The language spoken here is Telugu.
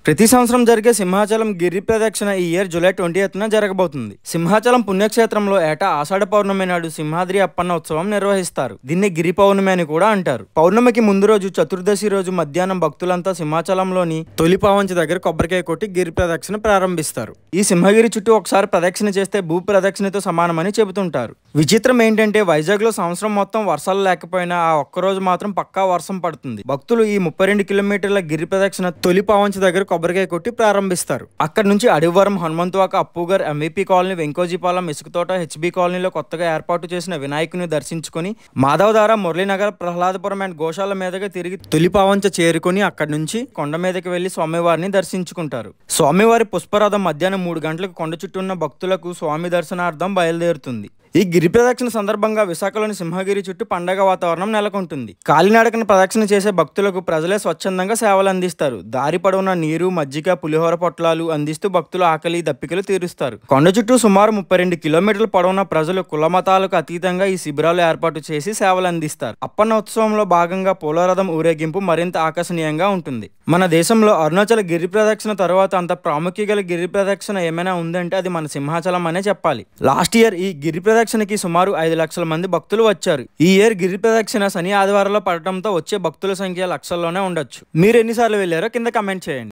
ప్రతి సంవత్సరం జరిగే సింహాచలం గిరి ప్రదక్షిణ ఈ ఇయర్ జూలై 20న జరగబోతుంది. సింహాచలం పుణ్యక్షేత్రంలో ఏటా ఆషాఢ పౌర్ణమి నాడు సింహాద్రి అప్పన్న ఉత్సవం నిర్వహిస్తారు. దీన్ని గిరి పౌర్ణమి అని కూడా అంటారు. పౌర్ణమికి ముందు రోజు చతుర్దశి రోజు మధ్యాహ్నం భక్తులంతా సింహాచలంలోని తొలి పావంచి దగ్గర కొబ్బరికాయ కొట్టి గిరి ప్రదక్షిణ ప్రారంభిస్తారు. ఈ సింహగిరి చుట్టూ ఒకసారి ప్రదక్షిణ చేస్తే భూ ప్రదక్షిణతో సమానమని చెబుతుంటారు. విచిత్రం ఏంటంటే వైజాగ్ లో సంవత్సరం మొత్తం వర్షాలు లేకపోయినా ఆ ఒక్కరోజు మాత్రం పక్కా వర్షం పడుతుంది. భక్తులు ఈ 32 కిలోమీటర్ల గిరి ప్రదక్షిణ తొలి పావంచి దగ్గర కొబ్బరికాయ కొట్టి ప్రారంభిస్తారు. అక్కడ నుంచి Adivaram, Hanumanthuvaka, Appughar, MVP colony, Venkojipalem, Isukathota, HB కాలనీలో కొత్తగా ఏర్పాటు చేసిన వినాయకుని దర్శించుకుని మాధవధార, మురళీనగర్, ప్రహ్లాదపురం అండ్ గోశాల మీదుగా తిరిగి తొలి పావంచ చేరుకుని అక్కడి నుంచి కొండ మీదకి వెళ్లి స్వామివారిని దర్శించుకుంటారు. స్వామివారి పుష్పరథం మధ్యాహ్నం 3 గంటలకు కొండ చుట్టూ ఉన్న భక్తులకు స్వామి దర్శనార్థం బయలుదేరుతుంది. ఈ గిరి ప్రదక్షిణ సందర్భంగా విశాఖలోని సింహగిరి చుట్టూ పండగ వాతావరణం నెలకొంటుంది. కాలినడకన ప్రదక్షిణ చేసే భక్తులకు ప్రజలే స్వచ్ఛందంగా సేవలు అందిస్తారు. దారి పొడవున నీరు, మజ్జిగ, పులిహోర పొట్లాలు అందిస్తూ భక్తుల ఆకలి దప్పికలు తీరుస్తారు. కొండ చుట్టూ సుమారు 32 కిలోమీటర్ల పొడవున ప్రజలు కులమతాలకు అతీతంగా ఈ శిబిరాలు ఏర్పాటు చేసి సేవలు అందిస్తారు. అప్పన్న ఉత్సవంలో భాగంగా పూలరథం ఊరేగింపు మరింత ఆకర్షణీయంగా ఉంటుంది. మన దేశంలో అరుణాచల గిరి ప్రదక్షిణ తర్వాత అంత ప్రాముఖ్యత గల గిరి ప్రదక్షిణ ఏమైనా ఉందంటే అది మన సింహాచలం అనే చెప్పాలి. లాస్ట్ ఇయర్ ఈ గిరి ప్రదక్షిణకి సుమారు 5 లక్షల మంది భక్తులు వచ్చారు. ఈ ఇయర్ గిరి ప్రదక్షిణ శని ఆదివారాల్లో పడటంతో వచ్చే భక్తుల సంఖ్య లక్షల్లోనే ఉండొచ్చు. మీరు ఎన్నిసార్లు వెళ్ళారో కింద కమెంట్ చేయండి.